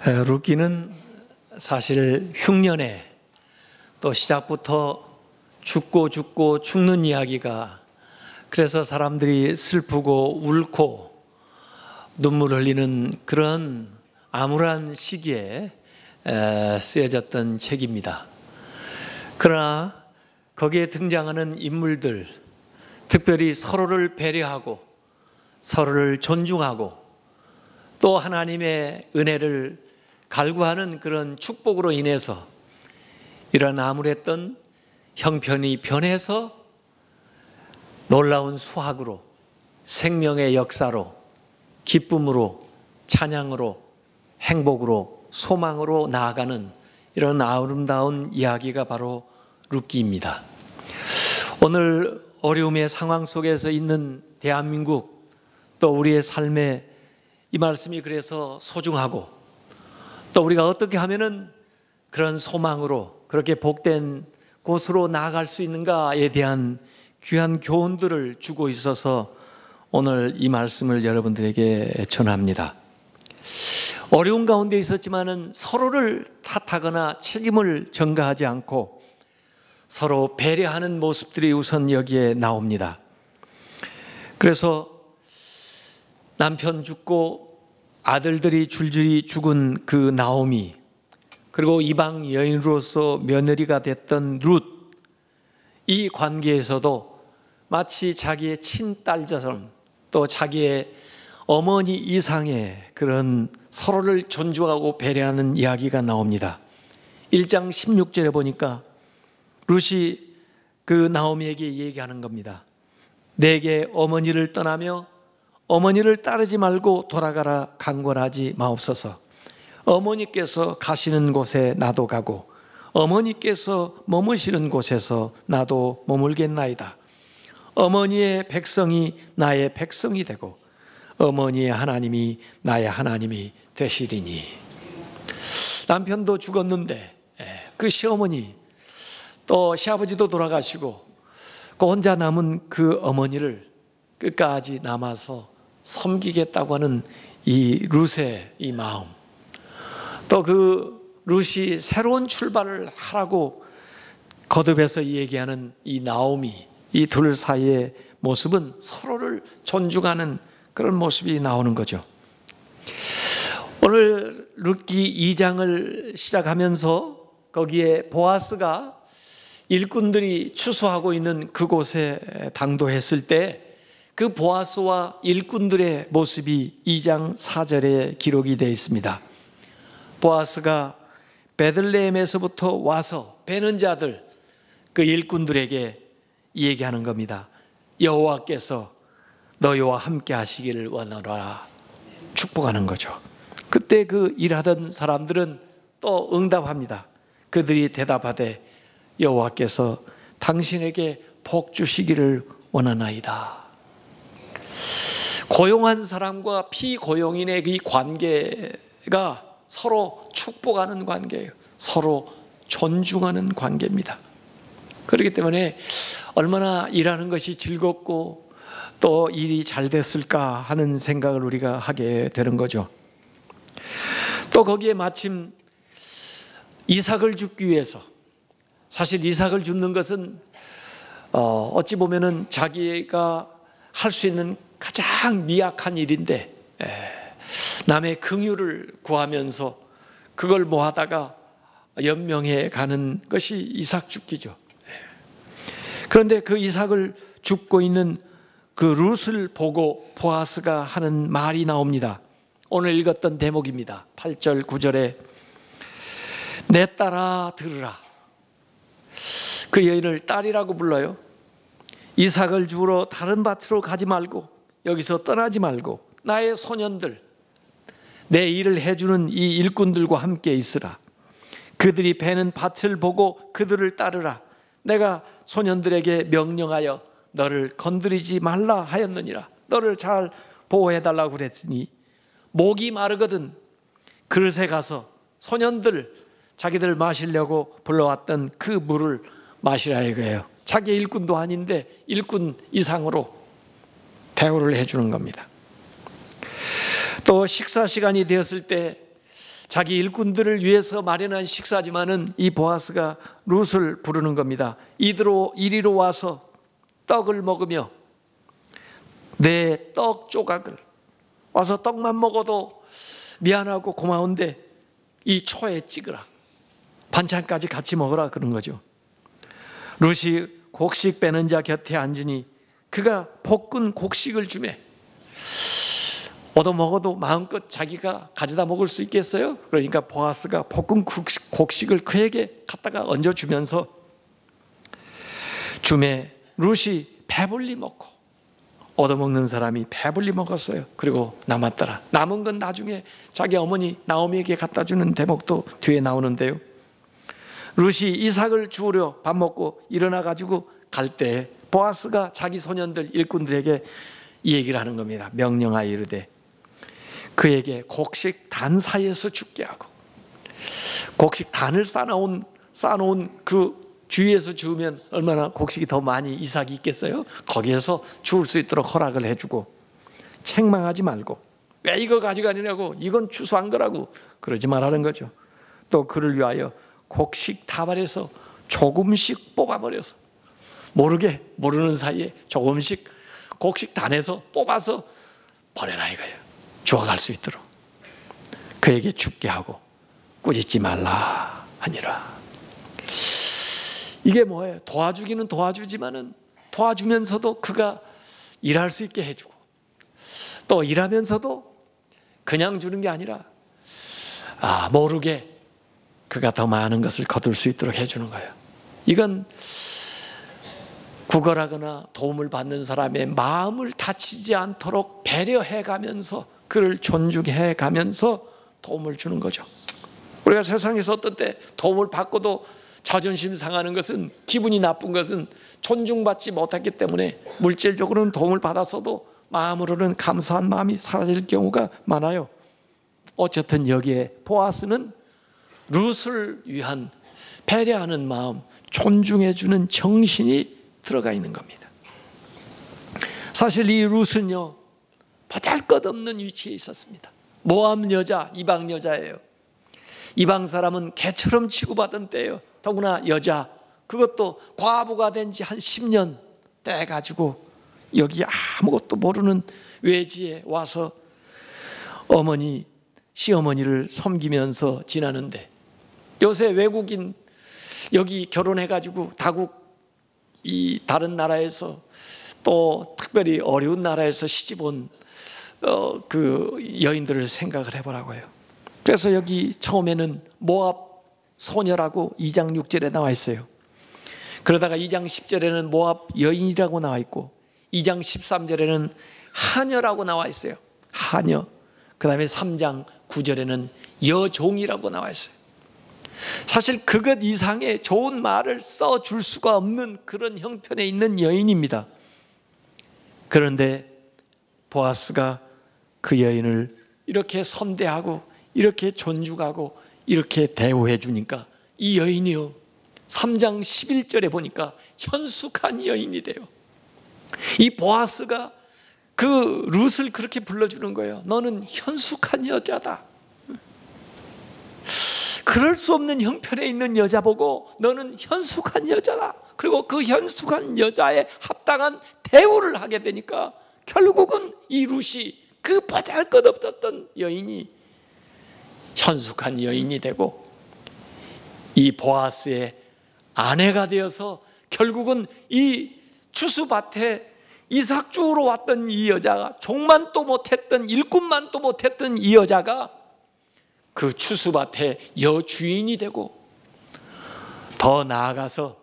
룻기는 사실 흉년에 또 시작부터 죽고 죽는 이야기가, 그래서 사람들이 슬프고 옳고 눈물 흘리는 그런 암울한 시기에 쓰여졌던 책입니다. 그러나 거기에 등장하는 인물들, 특별히 서로를 배려하고 서로를 존중하고 또 하나님의 은혜를 갈구하는 그런 축복으로 인해서 이런 암울했던 형편이 변해서 놀라운 수확으로, 생명의 역사로, 기쁨으로, 찬양으로, 행복으로, 소망으로 나아가는 이런 아름다운 이야기가 바로 룻기입니다. 오늘 어려움의 상황 속에서 있는 대한민국, 또 우리의 삶에 이 말씀이 그래서 소중하고, 또 우리가 어떻게 하면은 그런 소망으로 그렇게 복된 곳으로 나아갈 수 있는가에 대한 귀한 교훈들을 주고 있어서 오늘 이 말씀을 여러분들에게 전합니다. 어려운 가운데 있었지만은 서로를 탓하거나 책임을 전가하지 않고 서로 배려하는 모습들이 우선 여기에 나옵니다. 그래서 남편 죽고 아들들이 줄줄이 죽은 그 나오미, 그리고 이방 여인으로서 며느리가 됐던 룻, 이 관계에서도 마치 자기의 친딸처럼 또 자기의 어머니 이상의 그런 서로를 존중하고 배려하는 이야기가 나옵니다. 1장 16절에 보니까 룻이 그 나오미에게 얘기하는 겁니다. 내게 어머니를 떠나며 어머니를 따르지 말고 돌아가라 강권하지 마옵소서. 어머니께서 가시는 곳에 나도 가고 어머니께서 머무시는 곳에서 나도 머물겠나이다. 어머니의 백성이 나의 백성이 되고 어머니의 하나님이 나의 하나님이 되시리니. 남편도 죽었는데 그 시어머니 또 시아버지도 돌아가시고 그 혼자 남은 그 어머니를 끝까지 남아서 섬기겠다고 하는 이 룻의 이 마음, 또 그 룻이 새로운 출발을 하라고 거듭해서 얘기하는 이 나오미, 이 둘 사이의 모습은 서로를 존중하는 그런 모습이 나오는 거죠. 오늘 룻기 2장을 시작하면서 거기에 보아스가 일꾼들이 추수하고 있는 그곳에 당도했을 때 그 보아스와 일꾼들의 모습이 2장 4절에 기록이 되어 있습니다. 보아스가 베들레헴에서부터 와서 베는 자들, 그 일꾼들에게 얘기하는 겁니다. 여호와께서 너희와 함께 하시기를 원하노라, 축복하는 거죠. 그때 그 일하던 사람들은 또 응답합니다. 그들이 대답하되 여호와께서 당신에게 복 주시기를 원하나이다. 고용한 사람과 피고용인의 이 관계가 서로 축복하는 관계예요. 서로 존중하는 관계입니다. 그렇기 때문에 얼마나 일하는 것이 즐겁고 또 일이 잘 됐을까 하는 생각을 우리가 하게 되는 거죠. 또 거기에 마침 이삭을 줍기 위해서, 사실 이삭을 줍는 것은 어찌 보면은 자기가 할 수 있는 가장 미약한 일인데 남의 긍휼을 구하면서 그걸 뭐 하다가 연명해 가는 것이 이삭 줍기죠. 그런데 그 이삭을 줍고 있는 그 룻을 보고 보아스가 하는 말이 나옵니다. 오늘 읽었던 대목입니다. 8절 9절에 내 딸아 들으라. 그 여인을 딸이라고 불러요. 이삭을 주우러 다른 밭으로 가지 말고 여기서 떠나지 말고 나의 소년들, 내 일을 해주는 이 일꾼들과 함께 있으라. 그들이 베는 밭을 보고 그들을 따르라. 내가 소년들에게 명령하여 너를 건드리지 말라 하였느니라. 너를 잘 보호해달라고 그랬으니 목이 마르거든 그릇에 가서 소년들 자기들 마시려고 불러왔던 그 물을 마시라 이거예요. 자기 일꾼도 아닌데 일꾼 이상으로 대우를 해주는 겁니다. 또 식사 시간이 되었을 때 자기 일꾼들을 위해서 마련한 식사지만은 이 보아스가 룻을 부르는 겁니다. 이리로 와서 떡을 먹으며 내 떡 조각을, 와서 떡만 먹어도 미안하고 고마운데 이 초에 찍으라, 반찬까지 같이 먹으라, 그런 거죠. 룻이 곡식 빼는 자 곁에 앉으니 그가 볶은 곡식을 주매. 얻어 먹어도 마음껏 자기가 가져다 먹을 수 있겠어요? 그러니까 보아스가 볶은 곡식을 그에게 갖다가 얹어주면서 주매. 룻이 배불리 먹고, 얻어먹는 사람이 배불리 먹었어요. 그리고 남았더라. 남은 건 나중에 자기 어머니 나오미에게 갖다 주는 대목도 뒤에 나오는데요. 룻이 이삭을 주우려 밥 먹고 일어나 가지고 갈 때 보아스가 자기 소년들 일꾼들에게 이 얘기를 하는 겁니다. 명령하여 이르되 그에게 곡식 단 사이에서 죽게 하고, 곡식 단을 쌓아놓은 그 주위에서 주우면 얼마나 곡식이 더 많이 이삭이 있겠어요? 거기에서 주울 수 있도록 허락을 해주고, 책망하지 말고 왜 이거 가져가느냐고, 이건 추수한 거라고 그러지 말라는 거죠. 또 그를 위하여 곡식 다발에서 조금씩 뽑아버려서, 모르는 사이에 조금씩 곡식 단에서 뽑아서 버려라 이거예요. 주워갈 수 있도록 그에게 죽게 하고 꾸짖지 말라 하니라. 이게 뭐예요? 도와주기는 도와주지만은 도와주면서도 그가 일할 수 있게 해주고, 또 일하면서도 그냥 주는 게 아니라 모르게 그가 더 많은 것을 거둘 수 있도록 해주는 거예요. 이건 구걸하거나 도움을 받는 사람의 마음을 다치지 않도록 배려해 가면서, 그를 존중해 가면서 도움을 주는 거죠. 우리가 세상에서 어떤 때 도움을 받고도 자존심 상하는 것은, 기분이 나쁜 것은 존중받지 못했기 때문에 물질적으로는 도움을 받았어도 마음으로는 감사한 마음이 사라질 경우가 많아요. 어쨌든 여기에 보아스는 룻을 위한 배려하는 마음, 존중해주는 정신이 들어가 있는 겁니다. 사실 이 룻은요, 보잘것없는 위치에 있었습니다. 모압 여자, 이방 여자예요. 이방 사람은 개처럼 취급하던 때예요. 더구나 여자, 그것도 과부가 된 지 한 10년 돼가지고 여기 아무것도 모르는 외지에 와서 시어머니를 섬기면서 지나는데, 요새 외국인 여기 결혼해가지고 다른 나라에서, 또 특별히 어려운 나라에서 시집 온 그 여인들을 생각을 해보라고요. 그래서 여기 처음에는 모압 소녀라고 2장 6절에 나와 있어요. 그러다가 2장 10절에는 모압 여인이라고 나와 있고, 2장 13절에는 하녀라고 나와 있어요. 하녀. 그 다음에 3장 9절에는 여종이라고 나와 있어요. 사실 그것 이상의 좋은 말을 써줄 수가 없는 그런 형편에 있는 여인입니다. 그런데 보아스가 그 여인을 이렇게 선대하고 이렇게 존중하고 이렇게 대우해 주니까 이 여인이요, 3장 11절에 보니까 현숙한 여인이 돼요. 이 보아스가 그 룻을 그렇게 불러주는 거예요. 너는 현숙한 여자다. 그럴 수 없는 형편에 있는 여자 보고 너는 현숙한 여자다. 그리고 그 현숙한 여자에 합당한 대우를 하게 되니까 결국은 이 룻이 그 보잘것없었던 여인이 현숙한 여인이 되고, 이 보아스의 아내가 되어서 결국은 이 추수밭에 이삭 주우러 왔던 이 여자가, 종만도 못했던, 일꾼만도 못했던 이 여자가 그 추수밭의 여주인이 되고, 더 나아가서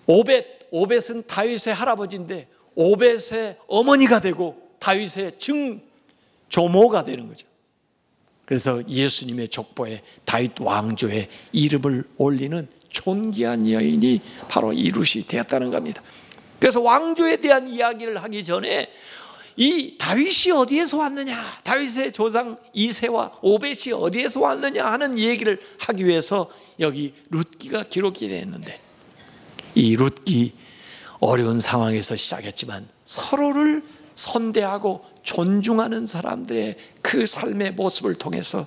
오벳은 다윗의 할아버지인데 오벳의 어머니가 되고 다윗의 증조모가 되는 거죠. 그래서 예수님의 족보에 다윗 왕조의 이름을 올리는 존귀한 여인이 바로 이 룻이 되었다는 겁니다. 그래서 왕조에 대한 이야기를 하기 전에 이 다윗이 어디에서 왔느냐, 다윗의 조상 이새와 오벳이 어디에서 왔느냐 하는 얘기를 하기 위해서 여기 룻기가 기록이 되어 있는데, 이 룻기 어려운 상황에서 시작했지만 서로를 선대하고 존중하는 사람들의 그 삶의 모습을 통해서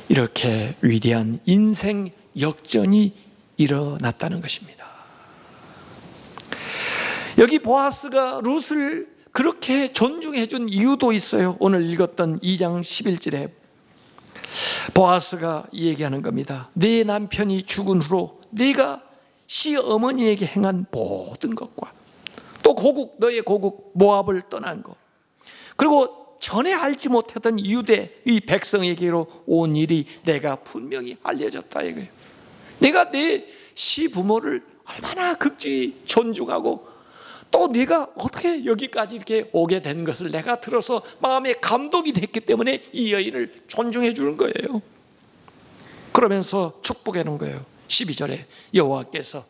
이렇게 위대한 인생 역전이 일어났다는 것입니다. 여기 보아스가 룻을 그렇게 존중해 준 이유도 있어요. 오늘 읽었던 2장 11절에 보아스가 얘기하는 겁니다. 네 남편이 죽은 후로 네가 시어머니에게 행한 모든 것과 또 고국, 너의 고국 모압을 떠난 것, 그리고 전에 알지 못했던 유대 이 백성에게로 온 일이 내가 분명히 알려졌다 이거예요. 내가 내 시부모를 얼마나 극진히 존중하고 또 네가 어떻게 여기까지 이렇게 오게 된 것을 내가 들어서 마음에 감동이 됐기 때문에 이 여인을 존중해 주는 거예요. 그러면서 축복해 놓은 거예요. 12절에 여호와께서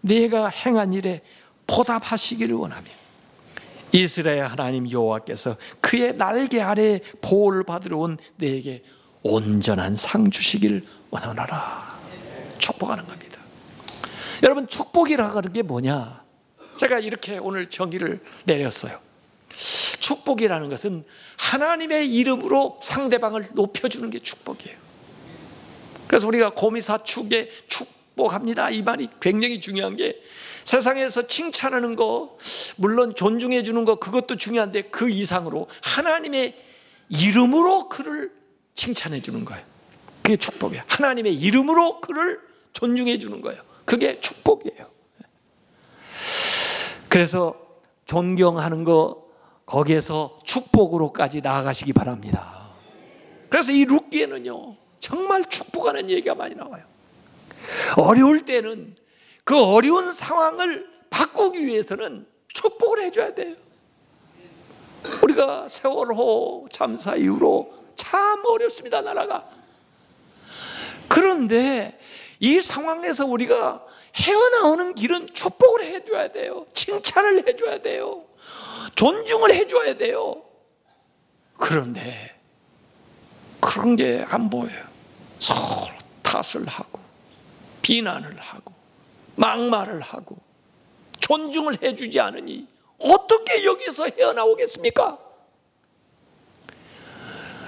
네가 행한 일에 보답하시기를 원하며 이스라엘 하나님 여호와께서 그의 날개 아래 보호를 받으러 온 네게 온전한 상 주시기를 원하노라. 축복하는 겁니다. 여러분, 축복이라고 하는 게 뭐냐? 제가 이렇게 오늘 정의를 내렸어요. 축복이라는 것은 하나님의 이름으로 상대방을 높여주는 게 축복이에요. 그래서 우리가 고미사축에 축복합니다 이 말이 굉장히 중요한 게, 세상에서 칭찬하는 거 물론 존중해 주는 거 그것도 중요한데 그 이상으로 하나님의 이름으로 그를 칭찬해 주는 거예요. 그게 축복이에요. 하나님의 이름으로 그를 존중해 주는 거예요. 그게 축복이에요. 그래서 존경하는 거 거기에서 축복으로까지 나아가시기 바랍니다. 그래서 이 룻기에는요 정말 축복하는 얘기가 많이 나와요. 어려울 때는 그 어려운 상황을 바꾸기 위해서는 축복을 해줘야 돼요. 우리가 세월호 참사 이후로 참 어렵습니다, 나라가. 그런데 이 상황에서 우리가 헤어나오는 길은 축복을 해줘야 돼요. 칭찬을 해줘야 돼요. 존중을 해줘야 돼요. 그런데 그런 게 안 보여요. 서로 탓을 하고 비난을 하고 막말을 하고 존중을 해주지 않으니 어떻게 여기서 헤어나오겠습니까?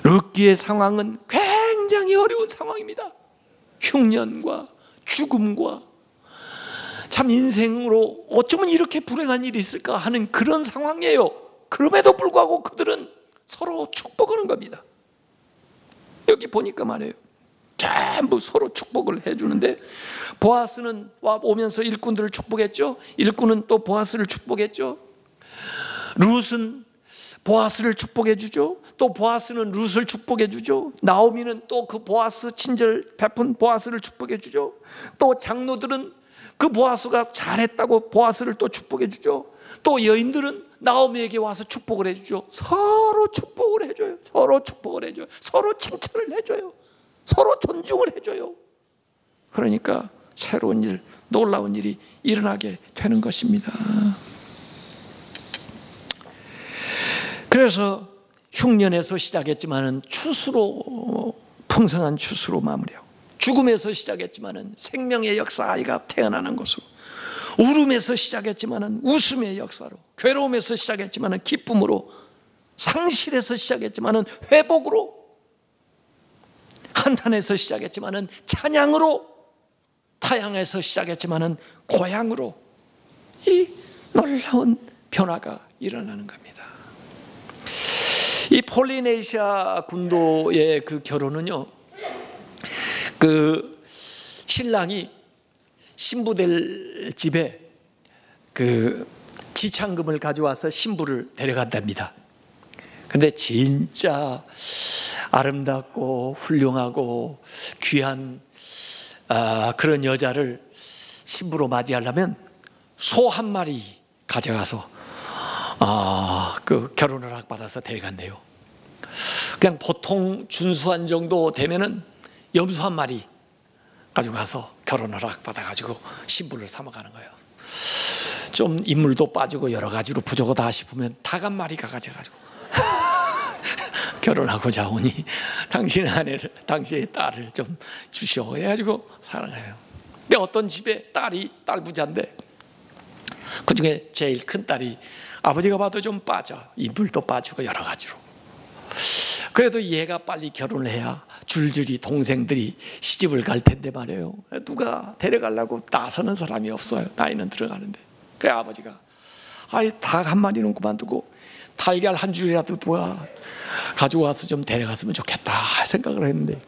룻기의 상황은 굉장히 어려운 상황입니다. 흉년과 죽음과 참 인생으로 어쩌면 이렇게 불행한 일이 있을까 하는 그런 상황이에요. 그럼에도 불구하고 그들은 서로 축복하는 겁니다. 여기 보니까 말이에요, 전부 서로 축복을 해주는데, 보아스는 오면서 일꾼들을 축복했죠. 일꾼은 또 보아스를 축복했죠. 룻은 보아스를 축복해 주죠. 또 보아스는 룻을 축복해 주죠. 나오미는 또 그 보아스 친절 베푼 보아스를 축복해 주죠. 또 장로들은 그 보아스가 잘했다고 보아스를 또 축복해 주죠. 또 여인들은 나오미에게 와서 축복을 해주죠. 서로 축복을 해줘요. 서로 축복을 해줘요. 서로 칭찬을 해줘요. 서로 존중을 해줘요. 그러니까 새로운 일, 놀라운 일이 일어나게 되는 것입니다. 그래서 흉년에서 시작했지만은 추수로, 풍성한 추수로 마무리하고, 죽음에서 시작했지만은 생명의 역사가 태어나는 것으로, 울음에서 시작했지만은 웃음의 역사로, 괴로움에서 시작했지만은 기쁨으로, 상실에서 시작했지만은 회복으로, 한탄에서 시작했지만은 찬양으로, 타향에서 시작했지만은 고향으로, 이 놀라운 변화가 일어나는 겁니다. 이 폴리네시아 군도의 그 결혼은요, 그 신랑이 신부될 집에 그 지창금을 가져와서 신부를 데려간답니다. 그런데 진짜 아름답고 훌륭하고 귀한 그런 여자를 신부로 맞이하려면 소 한 마리 가져가서 그 결혼을 허락받아서 데려간대요. 그냥 보통 준수한 정도 되면은 염소 한 마리 가져가서 결혼을 허락받아가지고 신부를 삼아가는 거예요. 좀 인물도 빠지고 여러 가지로 부족하다 싶으면 닭 한 마리 가져가지고 결혼하고자 오니 당신의 아내를, 당신의 딸을 좀 주시오 해가지고 사랑해요. 근데 어떤 집에 딸 부자인데 그 중에 제일 큰 딸이 아버지가 봐도 좀 빠져, 인물도 빠지고 여러 가지로. 그래도 얘가 빨리 결혼을 해야 줄줄이 동생들이 시집을 갈 텐데 말이에요. 누가 데려가려고 나서는 사람이 없어요. 나이는 들어가는데. 그래 아버지가 닭 한 마리는 그만두고 달걀 한 줄이라도 누가 가지고 와서 좀 데려갔으면 좋겠다 생각을 했는데,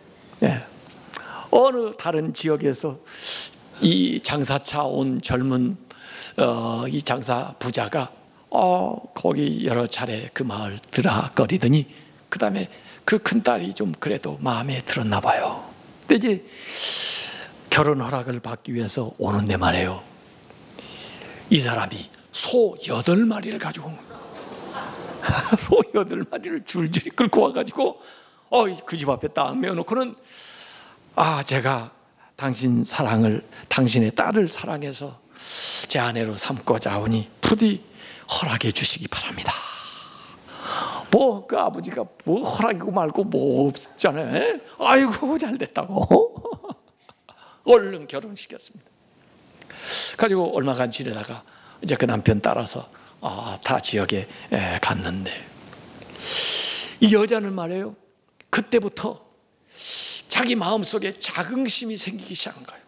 어느 다른 지역에서 이 장사차 온 젊은 이 장사 부자가 거기 여러 차례 그 마을 들락거리더니 그 다음에 그 큰딸이 좀 그래도 마음에 들었나 봐요. 근데 이제 결혼 허락을 받기 위해서 오는데 말이에요, 이 사람이 소 8마리를 가지고 온 거예요. 소 8마리를 줄줄이 끌고 와가지고 그 집 앞에 딱 메어놓고는 제가 당신의 딸을 사랑해서 제 아내로 삼고자 하오니 부디 허락해 주시기 바랍니다. 그 아버지가 허락이고 말고 없잖아요. 아이고 잘 됐다고 얼른 결혼시켰습니다. 가지고 얼마간 지내다가 이제 그 남편 따라서 다 지역에 갔는데, 이 여자는 말이에요, 그때부터 자기 마음속에 자긍심이 생기기 시작한 거예요.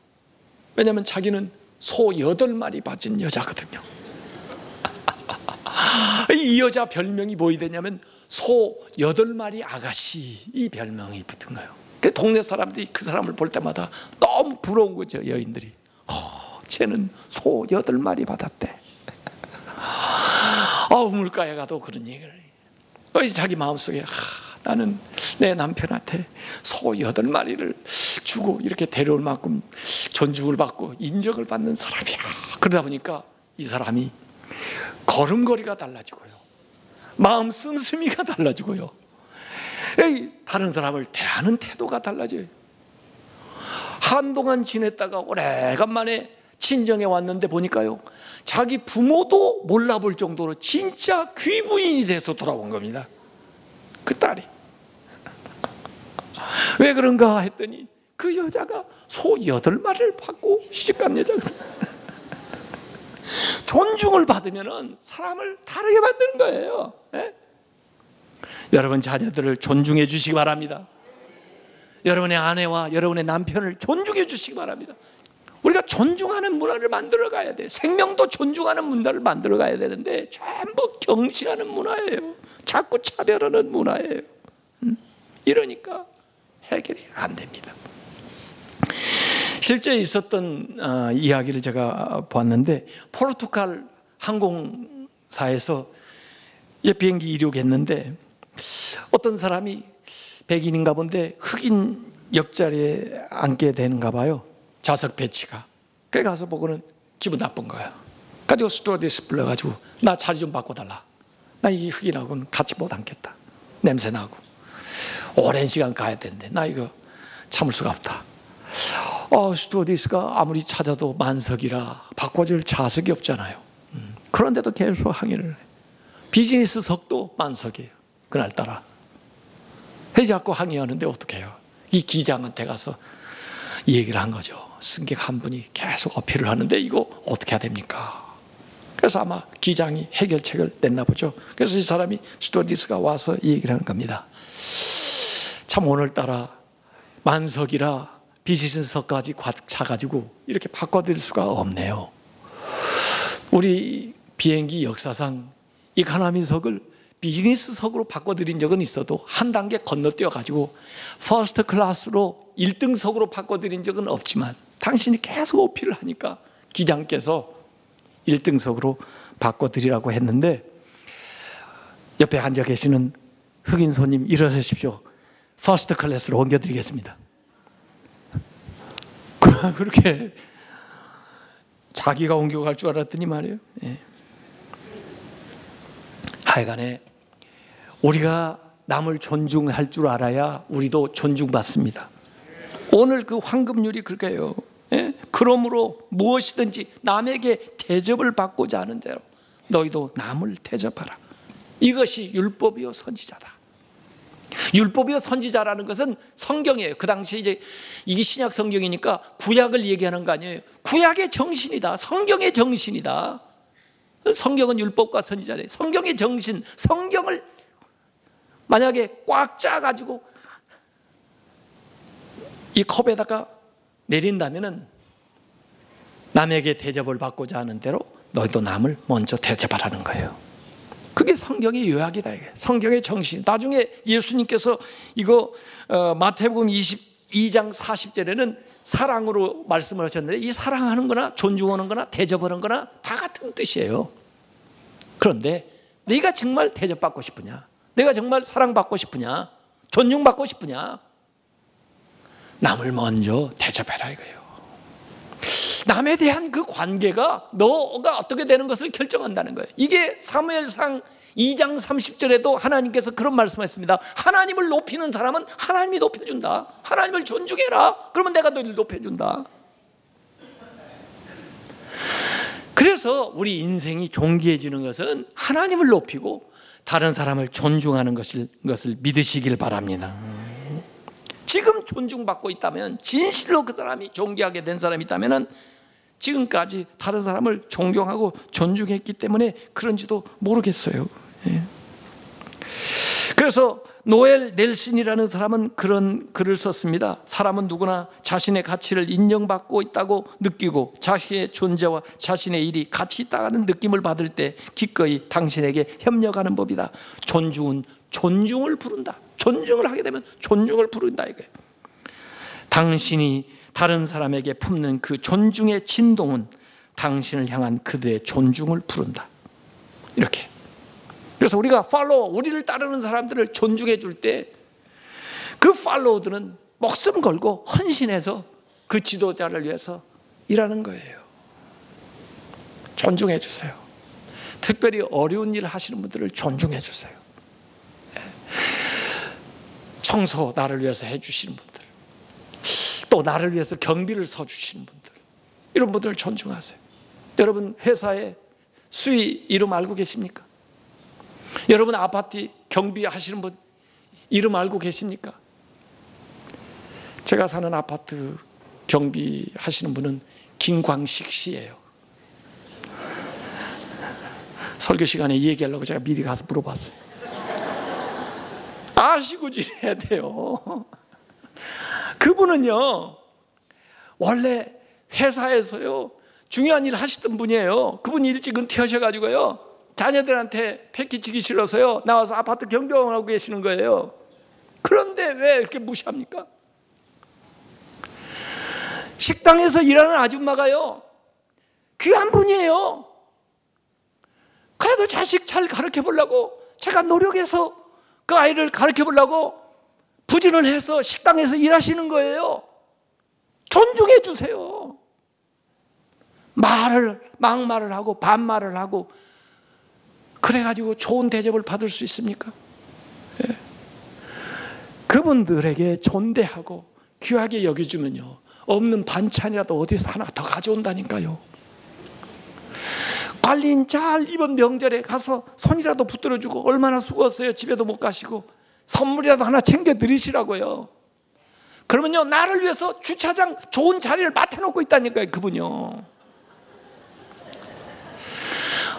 왜냐하면 자기는 소 8마리 받은 여자거든요. 이 여자 별명이 뭐이 되냐면 소 8마리 아가씨, 이 별명이 붙은 거예요. 그 동네 사람들이 그 사람을 볼 때마다 너무 부러운 거죠. 여인들이 쟤는 소 8마리 받았대. 우물가에 가도 그런 얘기를 자기 마음속에 나는 내 남편한테 소 8마리를 주고 이렇게 데려올 만큼 존중을 받고 인정을 받는 사람이야. 그러다 보니까 이 사람이 걸음걸이가 달라지고요, 마음 씀씀이가 달라지고요, 다른 사람을 대하는 태도가 달라져요. 한동안 지냈다가 오래간만에 친정에 왔는데 보니까요, 자기 부모도 몰라볼 정도로 진짜 귀부인이 돼서 돌아온 겁니다. 그 딸이. 왜 그런가 했더니 그 여자가 소 8마리를 받고 시집간 여자거든요. 존중을 받으면 사람을 다르게 만드는 거예요. 여러분 자녀들을 존중해 주시기 바랍니다. 여러분의 아내와 여러분의 남편을 존중해 주시기 바랍니다. 우리가 존중하는 문화를 만들어 가야 돼. 생명도 존중하는 문화를 만들어 가야 되는데 전부 경시하는 문화예요. 자꾸 차별하는 문화예요. 이러니까 해결이 안 됩니다. 실제 있었던 이야기를 제가 봤는데, 포르투갈 항공사에서 비행기 이륙했는데 어떤 사람이 백인인가 본데 흑인 옆자리에 앉게 되는가 봐요. 좌석 배치가. 그래 가서 보고는 기분 나쁜 거예요. 가지고 스튜어디스 불러가지고 나 자리 좀 바꿔달라. 나 이 흑인하고는 같이 못 앉겠다. 냄새나고 오랜 시간 가야 되는데 나 이거 참을 수가 없다. 스튜어디스가 아무리 찾아도 만석이라 바꿔줄 좌석이 없잖아요. 그런데도 계속 항의를 해요. 비즈니스석도 만석이에요. 그날따라. 자꾸 항의하는데 어떻게 해요? 이 기장한테 가서 이 얘기를 한 거죠. 승객 한 분이 계속 어필을 하는데 이거 어떻게 해야 됩니까? 그래서 아마 기장이 해결책을 냈나 보죠. 그래서 이 사람이 스튜어디스가 와서 이 얘기를 하는 겁니다. 참 오늘따라 만석이라 비즈니스석까지 차가지고 이렇게 바꿔드릴 수가 없네요. 우리 비행기 역사상 이코노미석을 비즈니스석으로 바꿔드린 적은 있어도 한 단계 건너뛰어가지고 퍼스트 클래스로 1등석으로 바꿔드린 적은 없지만 당신이 계속 어필을 하니까 기장께서 1등석으로 바꿔드리라고 했는데, 옆에 앉아 계시는 흑인 손님 일어서십시오. 퍼스트 클래스로 옮겨드리겠습니다. 그렇게 자기가 옮겨갈 줄 알았더니 말이에요. 하여간에 우리가 남을 존중할 줄 알아야 우리도 존중받습니다. 오늘 그 황금률이 그렇게요. 그러므로 무엇이든지 남에게 대접을 받고자 하는 대로 너희도 남을 대접하라. 이것이 율법이요 선지자다. 율법이요 선지자라는 것은 성경이에요. 그 당시 이제 이게 신약 성경이니까 구약을 얘기하는 거 아니에요. 구약의 정신이다. 성경의 정신이다. 성경은 율법과 선지자래. 성경의 정신, 성경을 만약에 꽉 짜가지고 이 컵에다가 내린다면은 남에게 대접을 받고자 하는 대로 너희도 남을 먼저 대접하라는 거예요. 그게 성경의 요약이다. 이게 성경의 정신. 나중에 예수님께서 이거 마태복음 22장 40절에는 사랑으로 말씀을 하셨는데, 이 사랑하는 거나 존중하는 거나 대접하는 거나 다 같은 뜻이에요. 그런데 네가 정말 대접받고 싶으냐, 내가 정말 사랑받고 싶으냐, 존중받고 싶으냐, 남을 먼저 대접해라 이거예요. 남에 대한 그 관계가 너가 어떻게 되는 것을 결정한다는 거예요. 이게 사무엘상 2장 30절에도 하나님께서 그런 말씀하셨습니다. 하나님을 높이는 사람은 하나님이 높여준다. 하나님을 존중해라. 그러면 내가 너를 높여준다. 그래서 우리 인생이 존귀해지는 것은 하나님을 높이고 다른 사람을 존중하는 것을 믿으시길 바랍니다. 지금 존중받고 있다면, 진실로 그 사람이 존귀하게 된 사람이 있다면 지금까지 다른 사람을 존경하고 존중했기 때문에 그런지도 모르겠어요. 그래서 노엘 넬슨이라는 사람은 그런 글을 썼습니다. 사람은 누구나 자신의 가치를 인정받고 있다고 느끼고 자신의 존재와 자신의 일이 가치 있다는 느낌을 받을 때 기꺼이 당신에게 협력하는 법이다. 존중은 존중을 부른다. 존중을 하게 되면 존중을 부른다 이거예요. 당신이 다른 사람에게 품는 그 존중의 진동은 당신을 향한 그들의 존중을 부른다. 이렇게. 그래서 우리가 우리를 따르는 사람들을 존중해 줄 때 그 팔로워들은 목숨 걸고 헌신해서 그 지도자를 위해서 일하는 거예요. 존중해 주세요. 특별히 어려운 일을 하시는 분들을 존중해 주세요. 청소 나를 위해서 해주시는 분들, 또 나를 위해서 경비를 서주시는 분들, 이런 분들을 존중하세요. 여러분 회사에 수위 이름 알고 계십니까? 여러분 아파트 경비하시는 분 이름 알고 계십니까? 제가 사는 아파트 경비하시는 분은 김광식 씨예요. 설교 시간에 이 얘기하려고 제가 미리 가서 물어봤어요. 아시고 지내야 돼요. 그분은요, 원래 회사에서요 중요한 일 하시던 분이에요. 그분이 일찍 은퇴하셔가지고요 자녀들한테 패키치기 싫어서요 나와서 아파트 경비원하고 계시는 거예요. 그런데 왜 이렇게 무시합니까? 식당에서 일하는 아줌마가요 귀한 분이에요. 그래도 자식 잘 가르쳐 보려고 제가 노력해서 그 아이를 가르쳐 보려고 부진을 해서 식당에서 일하시는 거예요. 존중해 주세요. 막말을 하고 반말을 하고 그래가지고 좋은 대접을 받을 수 있습니까? 예. 그분들에게 존대하고 귀하게 여겨주면요 없는 반찬이라도 어디서 하나 더 가져온다니까요. 관리인 잘 이번 명절에 가서 손이라도 붙들어주고 얼마나 수고했어요. 집에도 못 가시고 선물이라도 하나 챙겨 드리시라고요. 그러면요 나를 위해서 주차장 좋은 자리를 맡아놓고 있다니까요. 그분요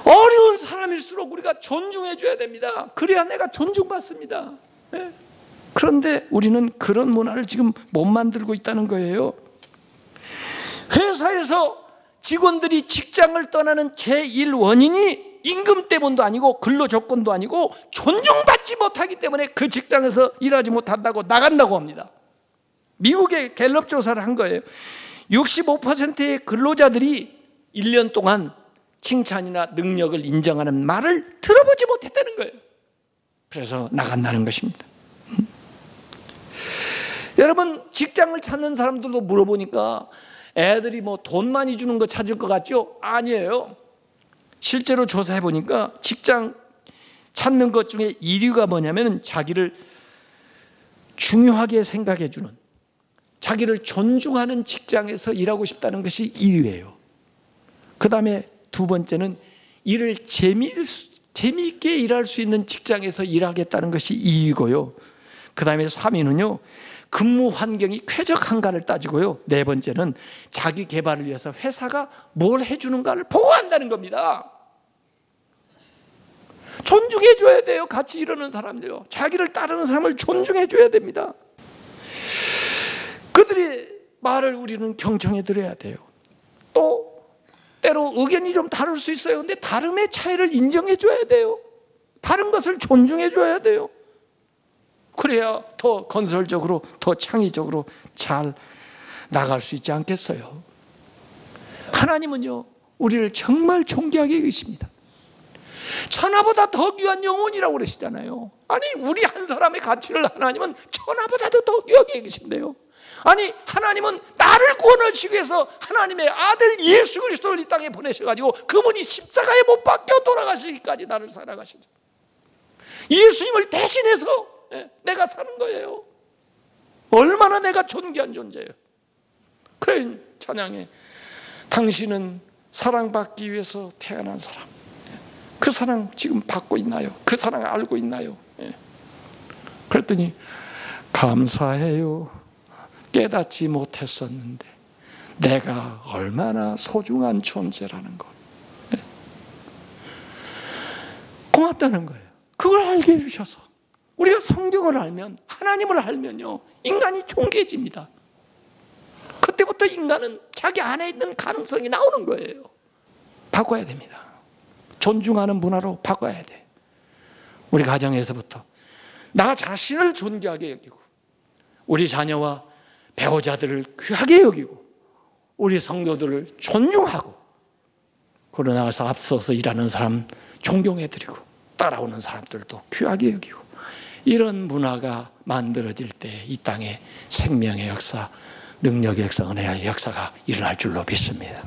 어려운 사람일수록 우리가 존중해 줘야 됩니다. 그래야 내가 존중받습니다. 네. 그런데 우리는 그런 문화를 지금 못 만들고 있다는 거예요. 회사에서 직원들이 직장을 떠나는 제1 원인이 임금 때문도 아니고 근로조건도 아니고 존중받지 못하기 때문에 그 직장에서 일하지 못한다고 나간다고 합니다. 미국의 갤럽 조사를 한 거예요. 65%의 근로자들이 1년 동안 칭찬이나 능력을 인정하는 말을 들어보지 못했다는 거예요. 그래서 나간다는 것입니다. 여러분 직장을 찾는 사람들도 물어보니까 애들이 뭐 돈 많이 주는 거 찾을 것 같죠? 아니에요. 실제로 조사해 보니까 직장 찾는 것 중에 1위가 뭐냐면 자기를 중요하게 생각해 주는, 자기를 존중하는 직장에서 일하고 싶다는 것이 1위예요. 그 다음에 두 번째는 일을 재미있게 일할 수 있는 직장에서 일하겠다는 것이 2위고요. 그 다음에 3위는요 근무 환경이 쾌적한가를 따지고요. 네 번째는 자기 개발을 위해서 회사가 뭘 해주는가를 보고한다는 겁니다. 존중해 줘야 돼요. 같이 일하는 사람들요. 자기를 따르는 사람을 존중해 줘야 됩니다. 그들이 말을 우리는 경청해 드려야 돼요. 또 때로 의견이 좀 다를 수 있어요. 근데 다름의 차이를 인정해 줘야 돼요. 다른 것을 존중해 줘야 돼요. 그래야 더 건설적으로, 더 창의적으로 잘 나갈 수 있지 않겠어요? 하나님은요, 우리를 정말 존귀하게 여기십니다. 천하보다 더 귀한 영혼이라고 그러시잖아요. 아니, 우리 한 사람의 가치를 하나님은 천하보다도 더 귀하게 여기신대요. 아니, 하나님은 나를 구원하시기 위해서 하나님의 아들 예수 그리스도를 이 땅에 보내셔가지고 그분이 십자가에 못 박혀 돌아가시기까지 나를 살아가시죠. 예수님을 대신해서 내가 사는 거예요. 얼마나 내가 존귀한 존재예요. 그래, 찬양해. 당신은 사랑받기 위해서 태어난 사람. 그 사랑 지금 받고 있나요? 그 사랑 알고 있나요? 그랬더니 감사해요. 깨닫지 못했었는데 내가 얼마나 소중한 존재라는 걸. 고맙다는 거예요. 그걸 알게 해주셔서. 우리가 성경을 알면, 하나님을 알면요, 인간이 존귀해집니다. 그때부터 인간은 자기 안에 있는 가능성이 나오는 거예요. 바꿔야 됩니다. 존중하는 문화로 바꿔야 돼. 우리 가정에서부터 나 자신을 존귀하게 여기고, 우리 자녀와 배우자들을 귀하게 여기고, 우리 성도들을 존중하고, 그러고 나가서 앞서서 일하는 사람 존경해드리고, 따라오는 사람들도 귀하게 여기고, 이런 문화가 만들어질 때 이 땅에 생명의 역사, 능력의 역사, 은혜의 역사가 일어날 줄로 믿습니다.